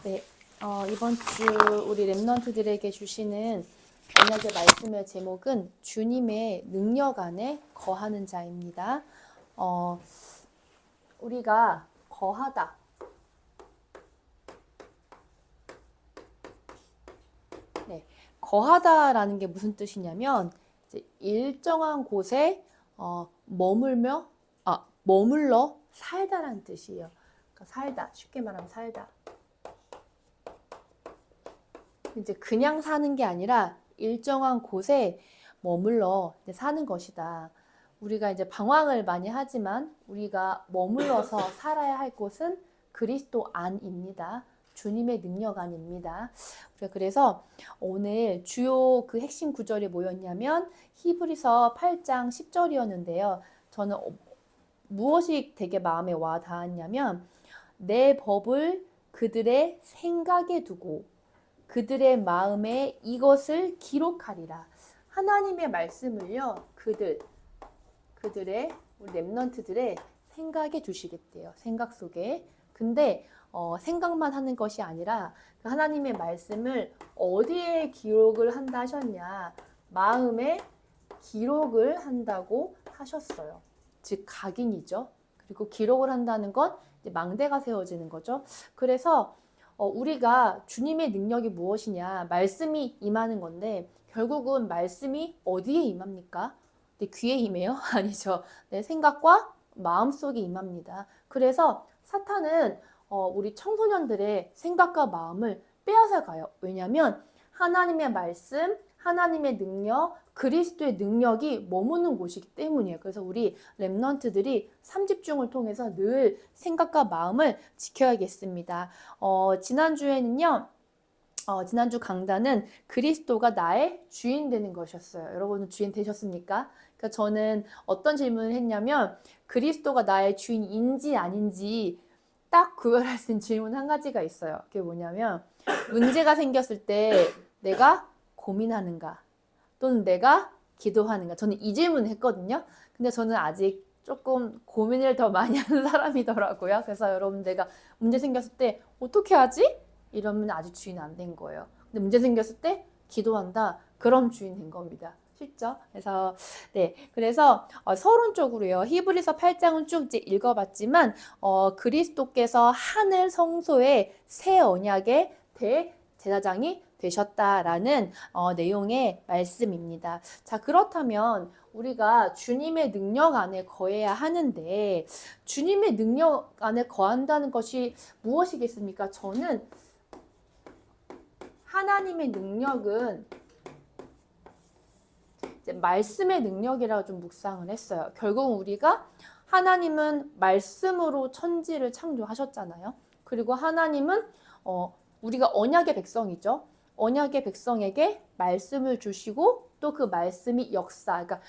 네, 이번 주 우리 랩런트들에게 주시는 언약의 말씀의 제목은 주님의 능력 안에 거하는 자입니다. 우리가 거하다. 네, 거하다라는 게 무슨 뜻이냐면 이제 일정한 곳에 머물러 살다라는 뜻이에요. 그러니까 살다, 쉽게 말하면 살다. 이제 그냥 사는 게 아니라 일정한 곳에 머물러 사는 것이다. 우리가 이제 방황을 많이 하지만 우리가 머물러서 살아야 할 곳은 그리스도 안입니다. 주님의 능력 안입니다. 그래서 오늘 주요 그 핵심 구절이 뭐였냐면 히브리서 8장 10절이었는데요. 저는 무엇이 되게 마음에 와 닿았냐면 내 법을 그들의 생각에 두고 그들의 마음에 이것을 기록하리라. 하나님의 말씀을요, 그들의 우리 랩런트들의 생각에 두시겠대요. 생각 속에. 근데 생각만 하는 것이 아니라 그 하나님의 말씀을 어디에 기록을 한다 하셨냐? 마음에 기록을 한다고 하셨어요. 즉 각인이죠. 그리고 기록을 한다는 건 이제 망대가 세워지는 거죠. 그래서 우리가 주님의 능력이 무엇이냐? 말씀이 임하는 건데 결국은 말씀이 어디에 임합니까? 내 귀에 임해요? 아니죠. 내 생각과 마음속에 임합니다. 그래서 사탄은 우리 청소년들의 생각과 마음을 빼앗아가요. 왜냐하면 하나님의 말씀, 하나님의 능력, 그리스도의 능력이 머무는 곳이기 때문이에요. 그래서 우리 랩런트들이 3집중을 통해서 늘 생각과 마음을 지켜야겠습니다. 지난주에는요. 지난주 강단은 그리스도가 나의 주인 되는 것이었어요. 여러분은 주인 되셨습니까? 그러니까 저는 어떤 질문을 했냐면 그리스도가 나의 주인인지 아닌지 딱 구별할 수 있는 질문 한 가지가 있어요. 그게 뭐냐면 문제가 생겼을 때 내가 고민하는가 또는 내가 기도하는가. 저는 이 질문을 했거든요. 근데 저는 아직 조금 고민을 더 많이 하는 사람이더라고요. 그래서 여러분 내가 문제 생겼을 때 어떻게 하지? 이러면 아직 주인 안 된 거예요. 근데 문제 생겼을 때 기도한다. 그럼 주인 된 겁니다. 쉽죠? 그래서 서론적으로요. 히브리서 8장은 쭉 이제 읽어봤지만 그리스도께서 하늘 성소의 새 언약의 대제사장이 되셨다라는 내용의 말씀입니다. 자, 그렇다면 우리가 주님의 능력 안에 거해야 하는데 주님의 능력 안에 거한다는 것이 무엇이겠습니까? 저는 하나님의 능력은 이제 말씀의 능력이라고 좀 묵상을 했어요. 결국 우리가 하나님은 말씀으로 천지를 창조하셨잖아요. 그리고 하나님은 우리가 언약의 백성이죠. 언약의 백성에게 말씀을 주시고 또 그 말씀이 그러니까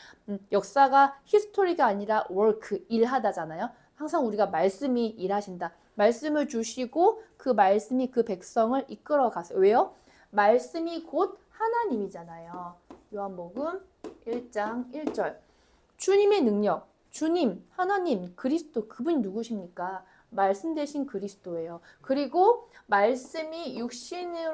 역사가 히스토리가 아니라 워크, 일하다잖아요. 항상 우리가 말씀이 일하신다. 말씀을 주시고 그 말씀이 그 백성을 이끌어 가세요. 왜요? 말씀이 곧 하나님이잖아요. 요한복음 1장 1절. 주님의 능력, 주님, 하나님, 그리스도, 그분이 누구십니까? 말씀 대신 그리스도예요. 그리고 말씀이 육신을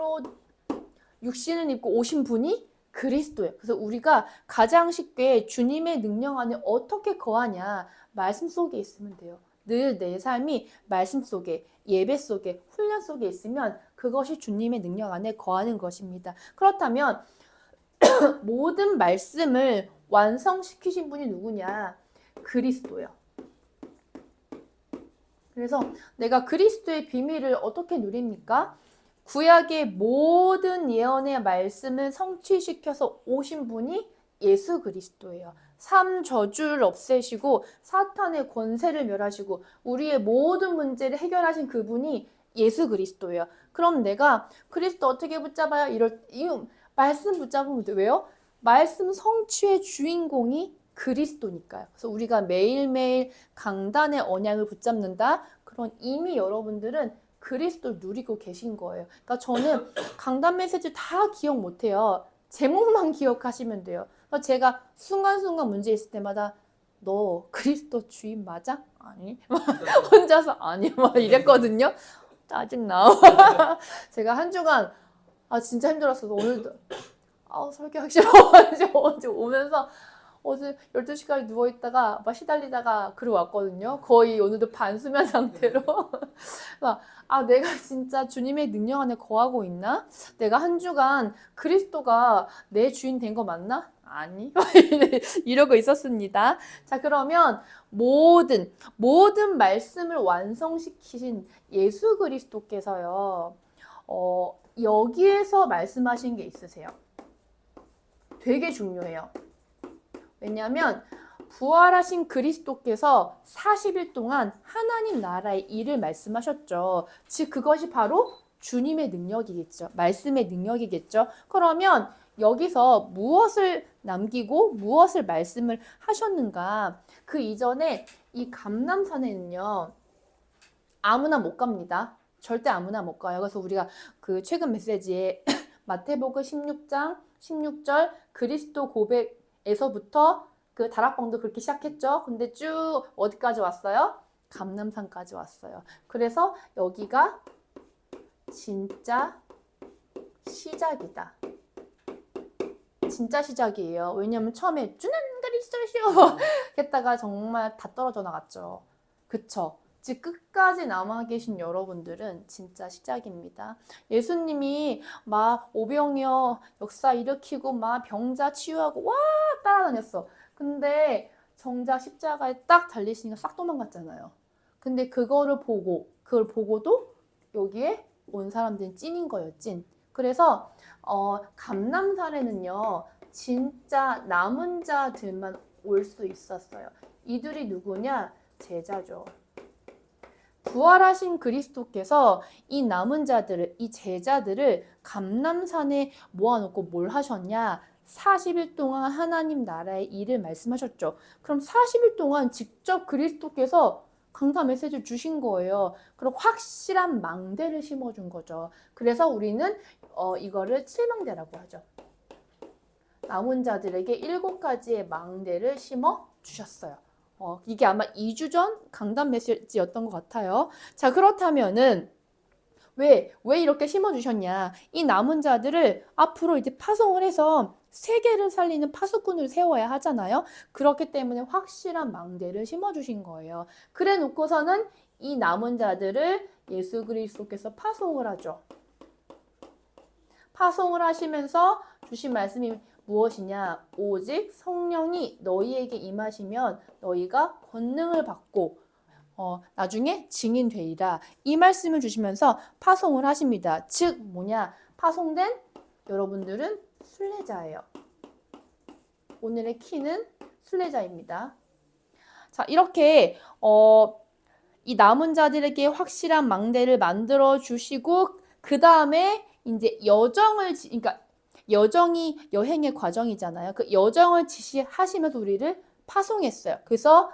입고 오신 분이 그리스도예요. 그래서 우리가 가장 쉽게 주님의 능력 안에 어떻게 거하냐? 말씀 속에 있으면 돼요. 늘 내 삶이 말씀 속에, 예배 속에, 훈련 속에 있으면 그것이 주님의 능력 안에 거하는 것입니다. 그렇다면 모든 말씀을 완성시키신 분이 누구냐? 그리스도예요. 그래서 내가 그리스도의 비밀을 어떻게 누립니까? 구약의 모든 예언의 말씀을 성취시켜서 오신 분이 예수 그리스도예요. 삼저주를 없애시고 사탄의 권세를 멸하시고 우리의 모든 문제를 해결하신 그분이 예수 그리스도예요. 그럼 내가 그리스도 어떻게 붙잡아야 이 말씀 붙잡으면 돼. 왜요? 말씀 성취의 주인공이 그리스도니까요. 그래서 우리가 매일매일 강단의 언약을 붙잡는다. 그런 이미 여러분들은 그리스도를 누리고 계신 거예요. 그러니까 저는 강단 메시지 다 기억 못해요. 제목만 기억하시면 돼요. 그래서 제가 순간순간 문제 있을 때마다 너 그리스도 주인 맞아? 아니. 혼자서 아니 막 이랬거든요. 짜증나. 제가 한 주간 진짜 힘들었어서 오늘도 설교하기 싫어. 어제 오면서 어제 12시까지 누워있다가 막 시달리다가 그러고 왔거든요. 거의 오늘도 반수면 상태로. 내가 진짜 주님의 능력 안에 거하고 있나? 내가 한 주간 그리스도가 내 주인 된 거 맞나? 아니. 이러고 있었습니다. 자, 그러면 모든 말씀을 완성시키신 예수 그리스도께서요. 여기에서 말씀하신 게 있으세요. 되게 중요해요. 왜냐하면 부활하신 그리스도께서 40일 동안 하나님 나라의 일을 말씀하셨죠. 즉 그것이 바로 주님의 능력이겠죠. 말씀의 능력이겠죠. 그러면 여기서 무엇을 남기고 무엇을 말씀을 하셨는가? 그 이전에 이 감람산에는요. 아무나 못 갑니다. 절대 아무나 못 가요. 그래서 우리가 그 최근 메시지에 마태복음 16장 16절 그리스도 고백에서부터 그 다락방도 그렇게 시작했죠. 근데 쭉 어디까지 왔어요? 감람산까지 왔어요. 그래서 여기가 진짜 시작이다. 진짜 시작이에요. 왜냐면 처음에 주는 그리스도시오 했다가 정말 다 떨어져 나갔죠. 그쵸? 즉 끝까지 남아 계신 여러분들은 진짜 시작입니다. 예수님이 막 오병이어 역사 일으키고 막 병자 치유하고 와 따라다녔어. 근데 정작 십자가에 딱 달리시니까 싹 도망갔잖아요. 근데 그걸 보고도 여기에 온 사람들은 찐인 거예요. 찐. 그래서 감람산에는요. 진짜 남은 자들만 올 수 있었어요. 이들이 누구냐? 제자죠. 부활하신 그리스도께서 이 남은 자들을, 이 제자들을 감람산에 모아놓고 뭘 하셨냐? 40일 동안 하나님 나라의 일을 말씀하셨죠. 그럼 40일 동안 직접 그리스도께서 강단 메시지를 주신 거예요. 그럼 확실한 망대를 심어준 거죠. 그래서 우리는 이거를 칠망대라고 하죠. 남은 자들에게 7가지의 망대를 심어 주셨어요. 이게 아마 2주 전 강단 메시지였던 것 같아요. 자, 그렇다면은 왜 이렇게 심어주셨냐? 이 남은 자들을 앞으로 이제 파송을 해서 세계를 살리는 파수꾼을 세워야 하잖아요. 그렇기 때문에 확실한 망대를 심어주신 거예요. 그래 놓고서는 이 남은 자들을 예수 그리스도께서 파송을 하죠. 파송을 하시면서 주신 말씀이 무엇이냐? 오직 성령이 너희에게 임하시면 너희가 권능을 받고 나중에 증인 되리라. 이 말씀을 주시면서 파송을 하십니다. 즉 뭐냐? 파송된 여러분들은 순례자예요. 오늘의 키는 순례자입니다. 자, 이렇게 이 남은 자들에게 확실한 망대를 만들어 주시고 그 다음에 이제 그러니까 여정이 여행의 과정이잖아요. 그 여정을 지시하시면서 우리를 파송했어요. 그래서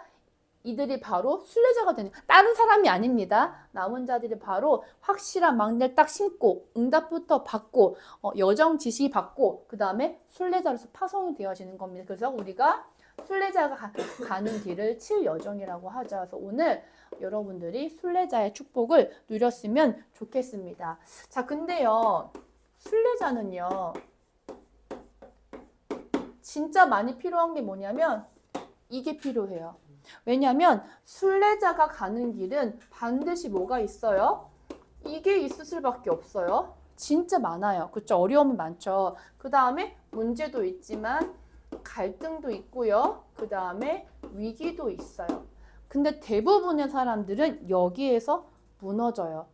이들이 바로 순례자가 되는, 다른 사람이 아닙니다. 남은 자들이 바로 확실한 망대를 딱 심고 응답부터 받고 여정 지시 받고 그 다음에 순례자로서 파송이 되어지는 겁니다. 그래서 우리가 순례자가 가는 길을 칠여정이라고 하죠. 그래서 오늘 여러분들이 순례자의 축복을 누렸으면 좋겠습니다. 자, 근데요, 순례자는요, 진짜 많이 필요한 게 뭐냐면 이게 필요해요. 왜냐하면 순례자가 가는 길은 반드시 뭐가 있어요? 이게 있을 수밖에 없어요. 진짜 많아요. 그렇죠? 어려움이 많죠. 그 다음에 문제도 있지만 갈등도 있고요. 그 다음에 위기도 있어요. 근데 대부분의 사람들은 여기에서 무너져요.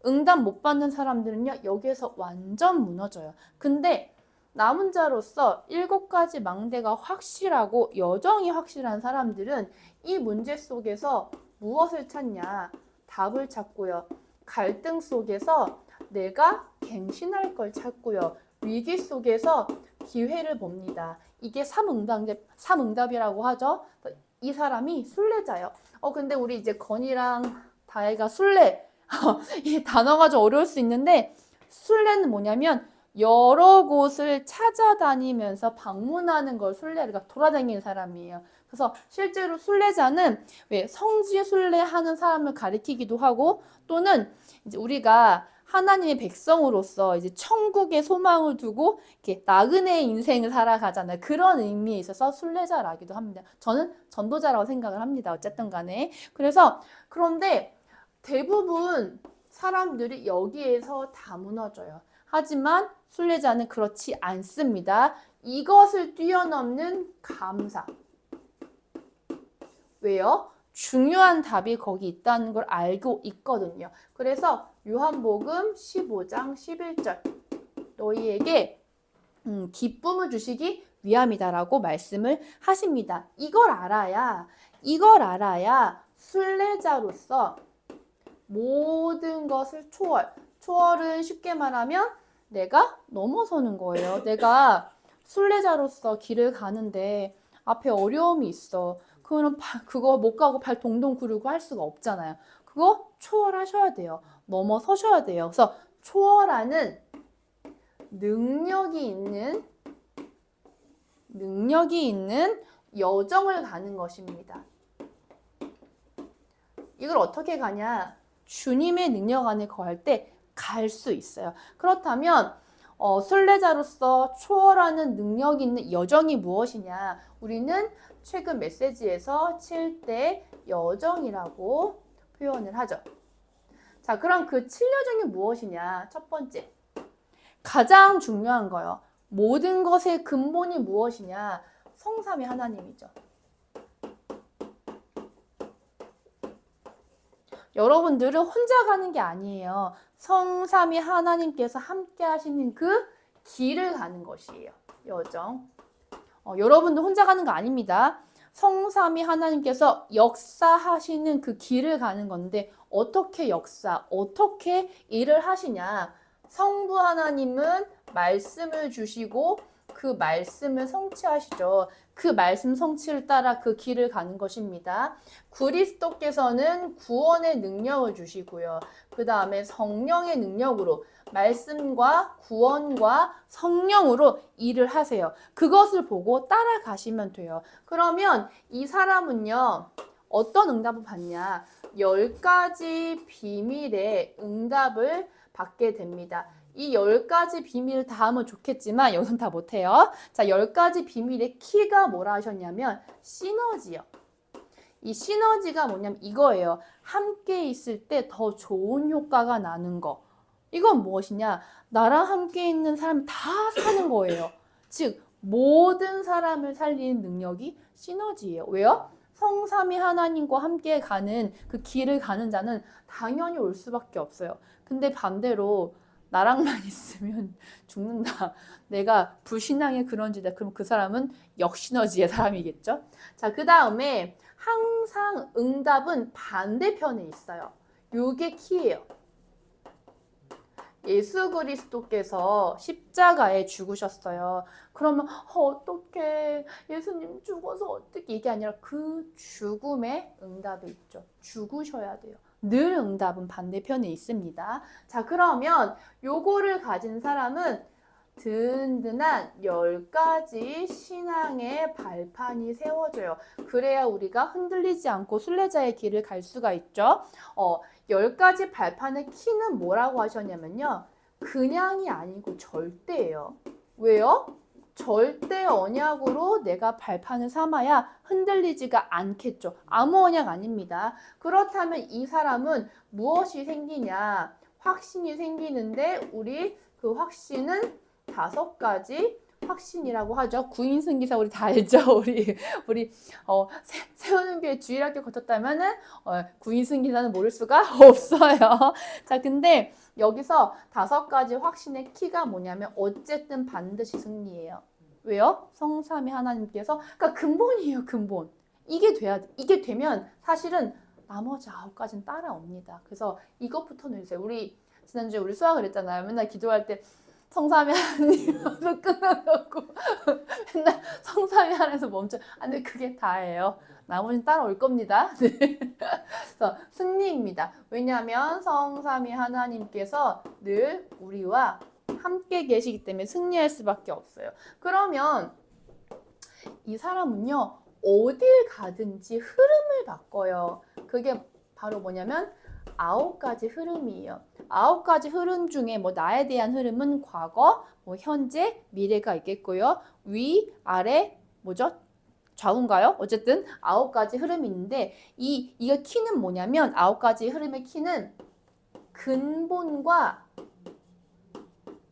응답 못 받는 사람들은요, 여기에서 완전 무너져요. 근데 남은 자로서 7가지 망대가 확실하고 여정이 확실한 사람들은 이 문제 속에서 무엇을 찾냐? 답을 찾고요. 갈등 속에서 내가 갱신할 걸 찾고요. 위기 속에서 기회를 봅니다. 이게 삼응답이라고 하죠. 이 사람이 순례자예요. 근데 우리 이제 건이랑 다혜가 순례 이 단어가 좀 어려울 수 있는데 순례는 뭐냐면 여러 곳을 찾아다니면서 방문하는 걸 순례가 돌아다니는 사람이에요. 그래서 실제로 순례자는 왜 성지 순례하는 사람을 가리키기도 하고 또는 이제 우리가 하나님의 백성으로서 이제 천국의 소망을 두고 이렇게 나그네 인생을 살아가잖아요. 그런 의미에 있어서 순례자라기도 합니다. 저는 전도자라고 생각을 합니다. 어쨌든 간에. 그래서 그런데 대부분 사람들이 여기에서 다 무너져요. 하지만 순례자는 그렇지 않습니다. 이것을 뛰어넘는 감사. 왜요? 중요한 답이 거기 있다는 걸 알고 있거든요. 그래서 요한복음 15장 11절 너희에게 기쁨을 주시기 위함이다라고 말씀을 하십니다. 이걸 알아야 순례자로서 모든 것을 초월은 쉽게 말하면 내가 넘어서는 거예요. 내가 순례자로서 길을 가는데 앞에 어려움이 있어. 그거는 그거 못 가고 발 동동 구르고 할 수가 없잖아요. 그거 초월하셔야 돼요. 넘어서셔야 돼요. 그래서 초월하는 능력이 있는 여정을 가는 것입니다. 이걸 어떻게 가냐? 주님의 능력 안에 거할 때 갈 수 있어요. 그렇다면 순례자로서 초월하는 능력 있는 여정이 무엇이냐? 우리는 최근 메시지에서 7대 여정이라고 표현을 하죠. 자, 그럼 그 7여정이 무엇이냐? 첫 번째, 가장 중요한 거요. 모든 것의 근본이 무엇이냐? 성삼위 하나님이죠. 여러분들은 혼자 가는 게 아니에요. 성삼위 하나님께서 함께 하시는 그 길을 가는 것이에요. 여정. 여러분도 혼자 가는 거 아닙니다. 성삼위 하나님께서 역사하시는 그 길을 가는 건데 어떻게 어떻게 일을 하시냐. 성부 하나님은 말씀을 주시고 그 말씀을 성취하시죠. 그 말씀 성취를 따라 그 길을 가는 것입니다. 그리스도께서는 구원의 능력을 주시고요. 그 다음에 성령의 능력으로 말씀과 구원과 성령으로 일을 하세요. 그것을 보고 따라가시면 돼요. 그러면 이 사람은요. 어떤 응답을 받냐? 10가지 비밀의 응답을 받게 됩니다. 이 10가지 비밀을 다 하면 좋겠지만 여기서는 다 못해요. 자, 10가지 비밀의 키가 뭐라 하셨냐면 시너지요. 이 시너지가 뭐냐면 이거예요. 함께 있을 때 더 좋은 효과가 나는 거. 이건 무엇이냐? 나랑 함께 있는 사람 다 사는 거예요. 즉 모든 사람을 살리는 능력이 시너지예요. 왜요? 성삼위 하나님과 함께 가는 그 길을 가는 자는 당연히 올 수밖에 없어요. 근데 반대로 나랑만 있으면 죽는다. 내가 불신앙의 그런 지다. 그럼 그 사람은 역시너지의 사람이겠죠. 자, 그 다음에 항상 응답은 반대편에 있어요. 요게 키예요. 예수 그리스도께서 십자가에 죽으셨어요. 그러면 어떻게 예수님 죽어서 어떻게 이게 아니라 그 죽음의 응답이 있죠. 죽으셔야 돼요. 늘 응답은 반대편에 있습니다. 자, 그러면 요거를 가진 사람은 든든한 10가지 신앙의 발판이 세워져요. 그래야 우리가 흔들리지 않고 순례자의 길을 갈 수가 있죠. 10가지 발판의 키는 뭐라고 하셨냐면요. 그냥이 아니고 절대예요. 왜요? 절대 언약으로 내가 발판을 삼아야 흔들리지가 않겠죠. 아무 언약 아닙니다. 그렇다면 이 사람은 무엇이 생기냐? 확신이 생기는데 우리 그 확신은 5가지 확신이라고 하죠. 구인승기사 우리 다 알죠. 우리 세우는교회 주일학교 거쳤다면은 구인승기사는 모를 수가 없어요. 자, 근데 여기서 5가지 확신의 키가 뭐냐면 어쨌든 반드시 승리예요. 왜요? 성삼위 하나님께서 그러니까 근본이에요. 근본. 이게 되면 사실은 나머지 9가지는 따라옵니다. 그래서 이것부터 해주세요. 우리 지난주에 우리 수학을 했잖아요. 맨날 기도할 때 성삼위 하나님으로 끊어놓고 맨날 성삼위 하나님에서 멈춰. 근데 그게 다예요. 나머지는 따라올 겁니다. 네. 그래서 승리입니다. 왜냐하면 성삼위 하나님께서 늘 우리와 함께 계시기 때문에 승리할 수밖에 없어요. 그러면 이 사람은요. 어딜 가든지 흐름을 바꿔요. 그게 바로 뭐냐면 9가지 흐름이에요. 9가지 흐름 중에 뭐 나에 대한 흐름은 과거, 뭐 현재, 미래가 있겠고요. 위, 아래, 뭐죠? 좌우인가요? 어쨌든 9가지 흐름이 있는데 이거 키는 뭐냐면 9가지 흐름의 키는 근본과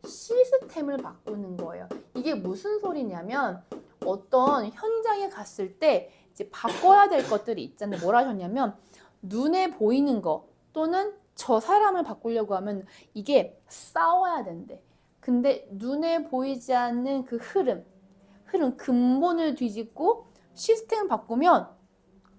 시스템을 바꾸는 거예요. 이게 무슨 소리냐면 어떤 현장에 갔을 때 이제 바꿔야 될 것들이 있잖아요. 뭘 하셨냐면 눈에 보이는 거 또는 저 사람을 바꾸려고 하면 이게 싸워야 된대. 근데 눈에 보이지 않는 그 흐름 근본을 뒤집고 시스템을 바꾸면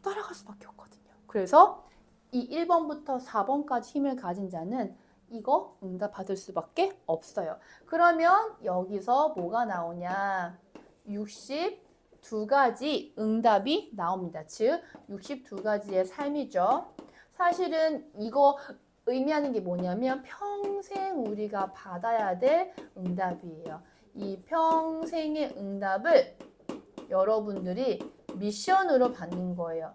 따라갈 수밖에 없거든요. 그래서 이 1번부터 4번까지 힘을 가진 자는 이거 응답 받을 수밖에 없어요. 그러면 여기서 뭐가 나오냐? 62가지 응답이 나옵니다. 즉 62가지의 삶이죠. 사실은 이거 의미하는 게 뭐냐면 평생 우리가 받아야 될 응답이에요. 이 평생의 응답을 여러분들이 미션으로 받는 거예요.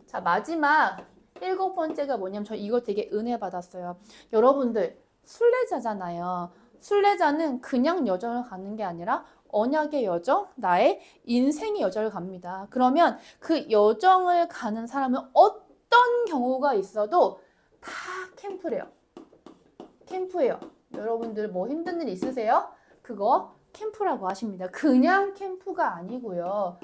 자, 마지막 7번째가 뭐냐면 저 이거 되게 은혜 받았어요. 여러분들 순례자잖아요. 순례자는 그냥 여정을 가는 게 아니라 언약의 여정, 나의 인생의 여정을 갑니다. 그러면 그 여정을 가는 사람은 어떤 경우가 있어도 다 캠프래요. 캠프예요. 여러분들 뭐 힘든 일 있으세요? 그거 캠프라고 하십니다. 그냥 캠프가 아니고요.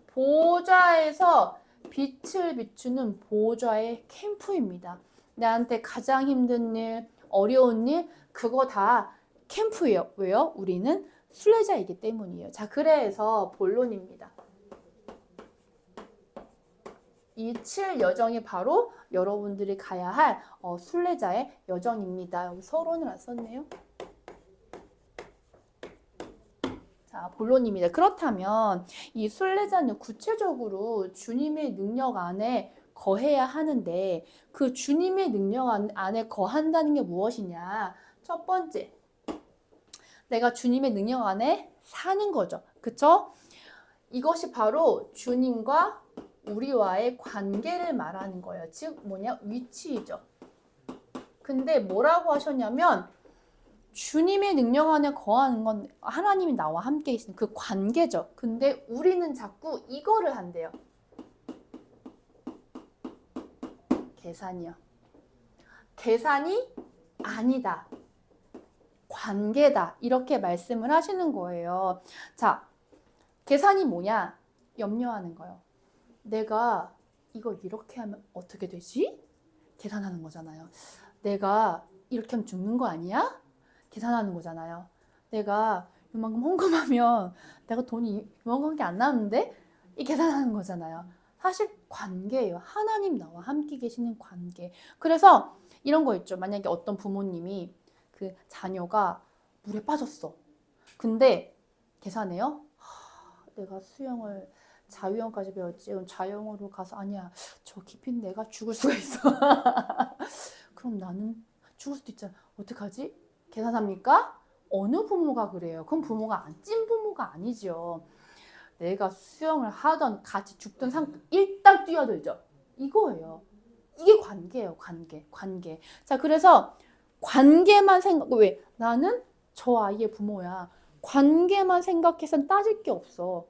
보좌에서 빛을 비추는 보좌의 캠프입니다. 나한테 가장 힘든 일, 어려운 일, 그거 다 캠프예요. 왜요? 우리는 순례자이기 때문이에요. 자, 그래서 본론입니다. 이 7여정이 바로 여러분들이 가야 할 순례자의 여정입니다. 여기 서론을 안 썼네요. 자, 본론입니다. 그렇다면 이 순례자는 구체적으로 주님의 능력 안에 거해야 하는데 그 주님의 능력 안에 거한다는 게 무엇이냐? 첫 번째, 내가 주님의 능력 안에 사는 거죠. 그쵸? 이것이 바로 주님과 우리와의 관계를 말하는 거예요. 즉 뭐냐? 위치이죠. 근데 뭐라고 하셨냐면 주님의 능력 안에 거하는 건 하나님이 나와 함께 계시는 그 관계죠. 근데 우리는 자꾸 이거를 한대요. 계산이요. 계산이 아니다. 관계다. 이렇게 말씀을 하시는 거예요. 자, 계산이 뭐냐? 염려하는 거예요. 내가 이거 이렇게 하면 어떻게 되지? 계산하는 거잖아요. 내가 이렇게 하면 죽는 거 아니야? 계산하는 거잖아요. 내가 이만큼 헌금하면 내가 돈이 이만큼밖에 안 나오는데? 이 계산하는 거잖아요. 사실 관계예요. 하나님 나와 함께 계시는 관계. 그래서 이런 거 있죠. 만약에 어떤 부모님이 그 자녀가 물에 빠졌어. 근데 계산해요. 내가 수영을 자유형까지 배웠지. 그럼 자유형으로 가서 아니야. 저 깊이는 내가 죽을 수가 있어. 그럼 나는 죽을 수도 있잖아. 어떡하지? 계산합니까? 어느 부모가 그래요? 그럼 부모가 찐 부모가 아니죠. 내가 수영을 하던 같이 죽던 상태 일단 뛰어들죠. 이거예요. 이게 관계예요. 관계. 자, 그래서 관계만 생각. 왜? 나는 저 아이의 부모야. 관계만 생각해서는 따질 게 없어.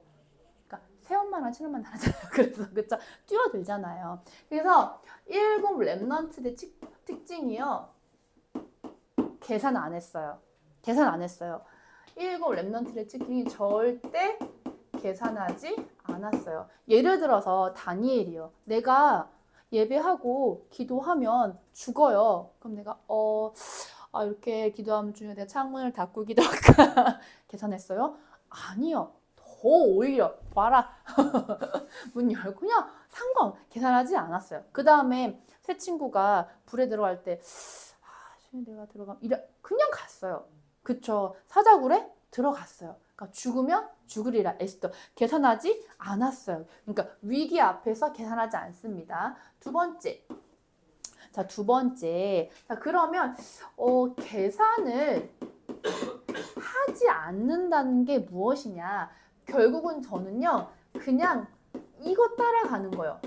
그러니까 새엄마랑 친엄마는 다르잖아요. 그래서 그쵸? 뛰어들잖아요. 그래서 7 랩넌트의 특징이요. 계산 안 했어요. 7 랩넌트의 특징이 절대 계산하지 않았어요. 예를 들어서 다니엘이요. 내가 예배하고 기도하면 죽어요. 그럼 내가 이렇게 기도하면 중에 내가 창문을 닫고 기도할까? 계산했어요? 아니요. 더 오히려 봐라. 문 열고 그냥 계산하지 않았어요. 그 다음에 새 친구가 불에 들어갈 때 내가 그냥 갔어요. 그쵸? 사자굴에 들어갔어요. 그러니까 죽으면 죽으리라 에스더. 계산하지 않았어요. 그러니까 위기 앞에서 계산하지 않습니다. 두 번째. 자, 그러면 계산을 하지 않는다는 게 무엇이냐? 결국은 저는요, 그냥 이거 따라가는 거예요.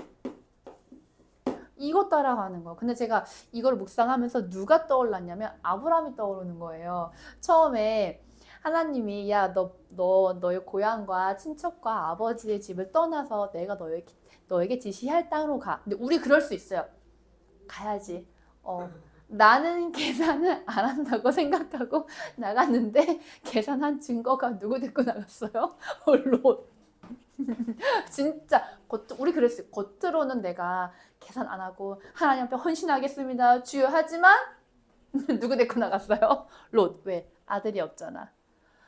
이거 따라가는 거. 근데 제가 이걸 묵상하면서 누가 떠올랐냐면 아브라함이 떠오르는 거예요. 처음에 하나님이 야, 너의 고향과 친척과 아버지의 집을 떠나서 내가 너에게 지시할 땅으로 가. 근데 우리 그럴 수 있어요. 가야지. 나는 계산을 안 한다고 생각하고 나갔는데 계산한 증거가 누구 데리고 나갔어요? 롯. 진짜 우리 그랬어요. 겉으로는 내가 계산 안 하고 하나님 앞에 헌신하겠습니다 주여 하지만 누구 데리고 나갔어요? 롯. 왜? 아들이 없잖아.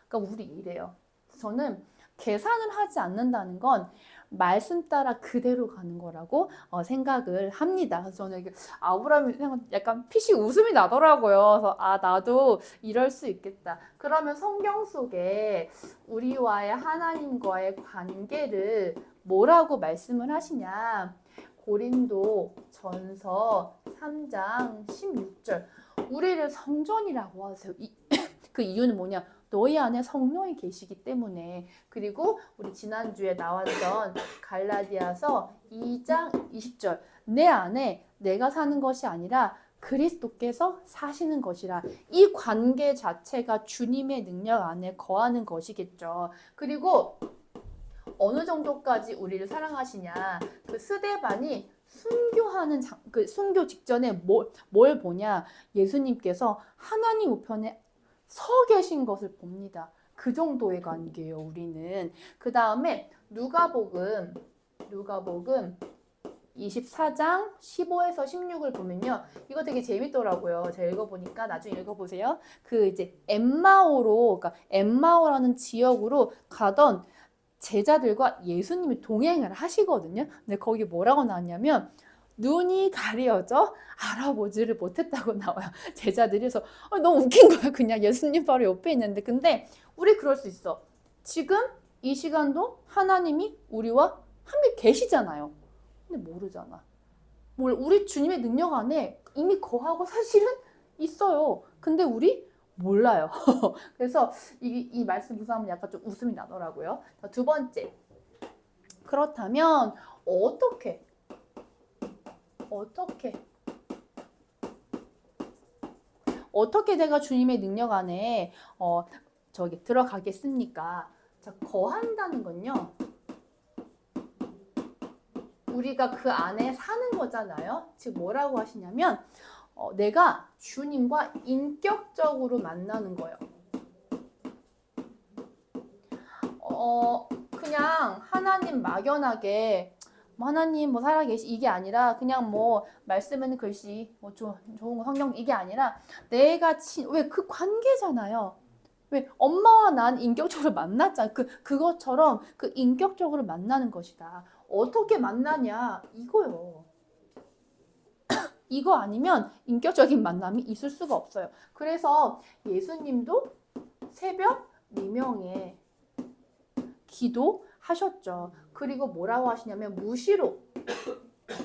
그러니까 우리 이래요. 저는 계산을 하지 않는다는 건 말씀 따라 그대로 가는 거라고 생각을 합니다. 그래서 저는 이게 아브라함이 약간 피식 웃음이 나더라고요. 그래서 나도 이럴 수 있겠다. 그러면 성경 속에 우리와의 하나님과의 관계를 뭐라고 말씀을 하시냐? 고린도 전서 3장 16절. 우리를 성전이라고 하세요. 그 이유는 뭐냐? 너희 안에 성령이 계시기 때문에. 그리고 우리 지난주에 나왔던 갈라디아서 2장 20절. 내 안에 내가 사는 것이 아니라 그리스도께서 사시는 것이라. 이 관계 자체가 주님의 능력 안에 거하는 것이겠죠. 그리고 어느 정도까지 우리를 사랑하시냐. 그 스데반이 순교하는 그 순교 직전에 뭘 보냐. 예수님께서 하나님 우편에 서 계신 것을 봅니다. 그 정도의 관계예요, 우리는. 그 다음에 누가복음 24장 15에서 16을 보면요. 이거 되게 재밌더라고요. 제가 읽어보니까 나중에 읽어보세요. 그 이제 그러니까 엠마오라는 지역으로 가던 제자들과 예수님이 동행을 하시거든요. 근데 거기 뭐라고 나왔냐면 눈이 가려져 알아보지를 못했다고 나와요. 제자들이. 그래서 너무 웃긴 거야. 그냥 예수님 바로 옆에 있는데. 근데 우리 그럴 수 있어. 지금 이 시간도 하나님이 우리와 함께 계시잖아요. 근데 모르잖아. 우리 주님의 능력 안에 이미 거하고 사실은 있어요. 근데 우리 몰라요. 그래서 이 말씀 묵상하면 약간 좀 웃음이 나더라고요. 두 번째. 그렇다면 어떻게 내가 주님의 능력 안에 들어가겠습니까? 자, 거한다는 건요. 우리가 그 안에 사는 거잖아요. 즉 뭐라고 하시냐면 내가 주님과 인격적으로 만나는 거예요. 그냥 하나님 막연하게 하나님 살아계시 이게 아니라 그냥 말씀에는 글씨 좋은 거 성경 이게 아니라 내가 왜 그 관계잖아요. 왜 엄마와 난 인격적으로 만났잖아. 그것처럼 그 인격적으로 만나는 것이다. 어떻게 만나냐 이거요. 이거 아니면 인격적인 만남이 있을 수가 없어요. 그래서 예수님도 새벽 4명에 기도하셨죠. 그리고 뭐라고 하시냐면 무시로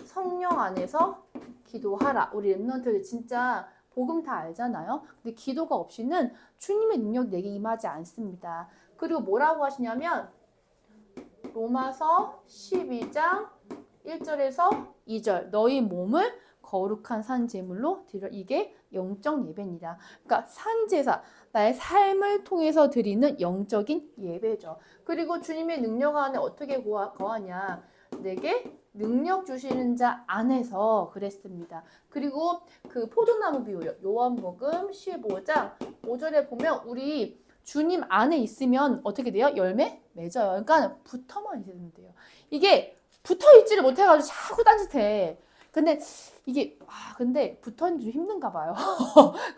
성령 안에서 기도하라. 우리 렘넌트들 진짜 복음 다 알잖아요. 근데 기도가 없이는 주님의 능력이 내게 임하지 않습니다. 그리고 뭐라고 하시냐면 로마서 12장 1절에서 2절 너희 몸을 거룩한 산 제물로 드려. 이게 영적 예배입니다. 그러니까 산제사, 나의 삶을 통해서 드리는 영적인 예배죠. 그리고 주님의 능력 안에 어떻게 거하냐. 내게 능력 주시는 자 안에서 그랬습니다. 그리고 그 포도나무 비유요. 요한복음 15장 5절에 보면 우리 주님 안에 있으면 어떻게 돼요? 열매 맺어요. 그러니까 붙어만 있으면 돼요. 이게 붙어 있지를 못해가지고 자꾸 딴짓해. 근데 이게 근데 붙어있는 게 좀 힘든가 봐요.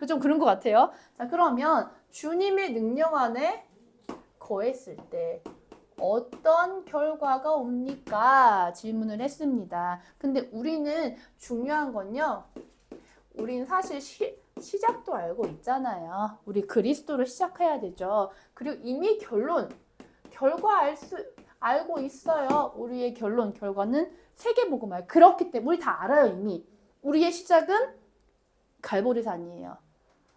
좀 그런 것 같아요. 자, 그러면 주님의 능력 안에 거했을 때 어떤 결과가 옵니까? 질문을 했습니다. 근데 우리는 중요한 건요. 우리는 사실 시작도 알고 있잖아요. 우리 그리스도를 시작해야 되죠. 그리고 이미 결과 알고 있어요. 우리의 결과는 세계복음화예요. 그렇기 때문에 우리 다 알아요. 이미. 우리의 시작은 갈보리산이에요.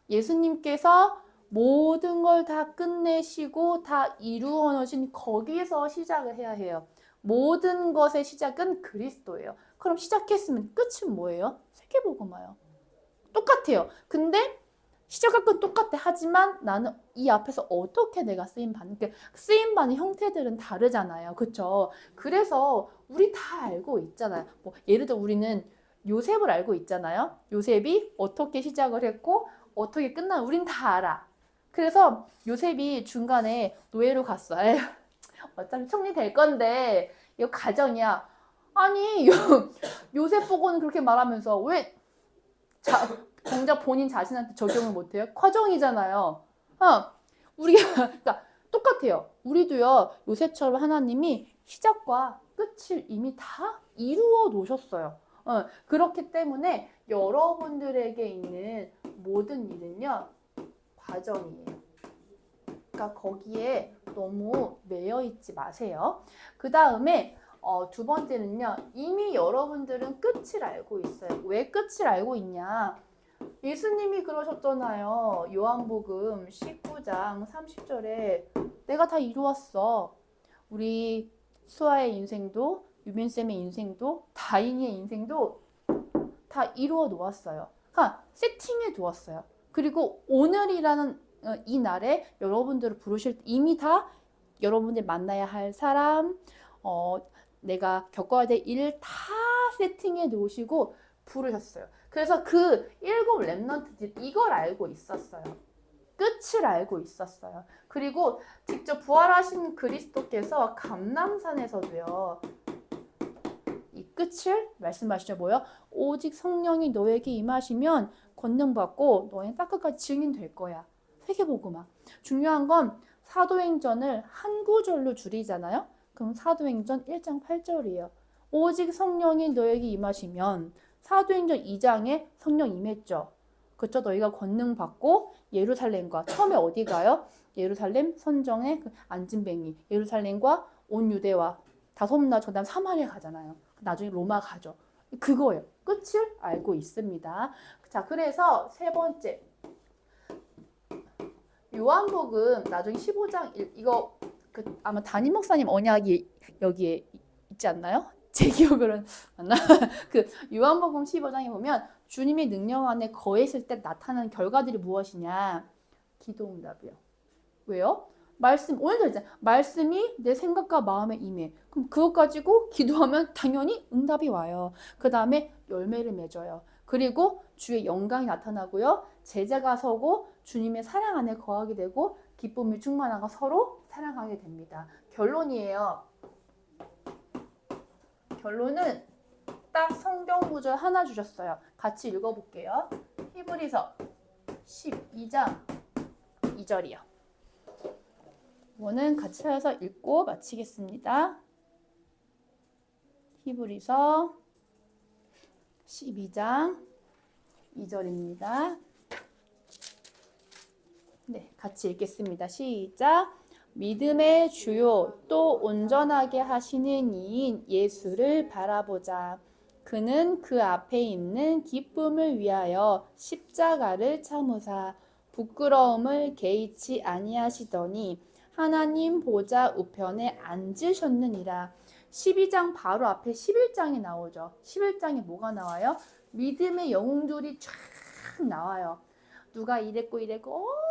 예수님께서 모든 걸 다 끝내시고 다 이루어 놓으신 거기에서 시작을 해야 해요. 모든 것의 시작은 그리스도예요. 그럼 시작했으면 끝은 뭐예요? 세계복음화요. 똑같아요. 근데 시작과 끝 똑같아. 하지만 나는 이 앞에서 어떻게 내가 쓰임받는 게 쓰임받는 형태들은 다르잖아요. 그렇죠? 그래서 우리 다 알고 있잖아요. 뭐 예를 들어 우리는 요셉을 알고 있잖아요. 요셉이 어떻게 시작을 했고 어떻게 끝나 우린 다 알아. 그래서 요셉이 중간에 노예로 갔어. 에휴, 어차피 총리 될 건데 이거 가정이야. 아니 요셉 보고는 그렇게 말하면서 왜 정작 본인 자신한테 적용을 못해요? 과정이잖아요. 우리가 그러니까 똑같아요. 우리도요. 요셉처럼 하나님이 시작과 끝을 이미 다 이루어 놓으셨어요. 그렇기 때문에 여러분들에게 있는 모든 일은요. 과정이에요. 그러니까 거기에 너무 매여 있지 마세요. 그 다음에 두 번째는요. 이미 여러분들은 끝을 알고 있어요. 왜 끝을 알고 있냐? 예수님이 그러셨잖아요. 요한복음 19장 30절에 내가 다 이루었어. 우리 수아의 인생도 유빈쌤의 인생도 다인이의 인생도 다 이루어 놓았어요. 그러니까 세팅해 두었어요. 그리고 오늘이라는 이 날에 여러분들을 부르실 때 이미 다 여러분들 만나야 할 사람, 내가 겪어야 될 일을 다 세팅해 놓으시고 부르셨어요. 그래서 그 7 렘넌트들이 이걸 알고 있었어요. 끝을 알고 있었어요. 그리고 직접 부활하신 그리스도께서 감람산에서도요. 이 끝을 말씀하시죠. 뭐요? 오직 성령이 너에게 임하시면 권능받고 너의 딱 끝까지 증인 될 거야. 세계복음화. 중요한 건 사도행전을 한 구절로 줄이잖아요. 그럼 사도행전 1장 8절이에요. 오직 성령이 너에게 임하시면 사도행전 2장에 성령 임했죠. 그쵸? 너희가 권능 받고 예루살렘과 처음에 어디 가요? 예루살렘 선정의 그 안진뱅이 예루살렘과 온 유대와 다솜나 그다음 사마리아 가잖아요. 나중에 로마 가죠. 그거예요. 끝을 알고 있습니다. 자, 그래서 세 번째 요한복음 나중에 15장 이거 아마 담임 목사님 언약이 여기에 있지 않나요? 제 기억으로는 맞나? 그 요한복음 15장에 보면 주님의 능력 안에 거했을 때 나타나는 결과들이 무엇이냐? 기도응답이요. 왜요? 말씀 오늘도 있잖아요. 말씀이 내 생각과 마음에 임해. 그럼 그것 가지고 기도하면 당연히 응답이 와요. 그 다음에 열매를 맺어요. 그리고 주의 영광이 나타나고요. 제자가 서고 주님의 사랑 안에 거하게 되고 기쁨이 충만하고 서로 사랑하게 됩니다. 결론이에요. 결론은 딱 성경 구절 하나 주셨어요. 같이 읽어볼게요. 히브리서 12장 2절이요. 이거는 같이 해서 읽고 마치겠습니다. 히브리서 12장 2절입니다. 네, 같이 읽겠습니다. 시작. 믿음의 주요 또 온전하게 하시는 이인 예수를 바라보자. 그는 그 앞에 있는 기쁨을 위하여 십자가를 참으사 부끄러움을 개의치 아니하시더니 하나님 보좌 우편에 앉으셨느니라. 12장 바로 앞에 11장이 나오죠. 11장에 뭐가 나와요? 믿음의 영웅들이 쫙 나와요. 누가 이랬고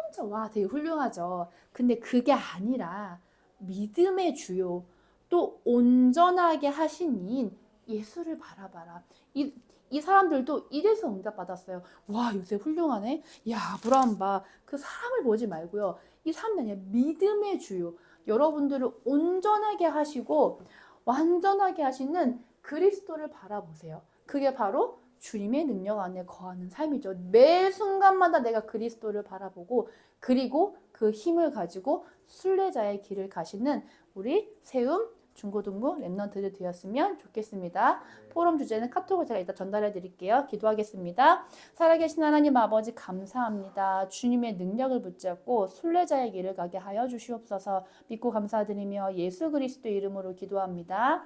엄청 와 되게 훌륭하죠. 근데 그게 아니라 믿음의 주요 또 온전하게 하신 이인 예수를 바라봐라. 이 사람들도 이래서 응답받았어요. 와 요새 훌륭하네. 야 아브라함 봐. 그 사람을 보지 말고요. 이 사람들이 믿음의 주요 여러분들을 온전하게 하시고 완전하게 하시는 그리스도를 바라보세요. 그게 바로 주님의 능력 안에 거하는 삶이죠. 매 순간마다 내가 그리스도를 바라보고 그리고 그 힘을 가지고 순례자의 길을 가시는 우리 세움 중고등부 랩넌트들 되었으면 좋겠습니다. 포럼 주제는 카톡을 제가 이따 전달해 드릴게요. 기도하겠습니다. 살아계신 하나님 아버지 감사합니다. 주님의 능력을 붙잡고 순례자의 길을 가게 하여 주시옵소서. 믿고 감사드리며 예수 그리스도 이름으로 기도합니다.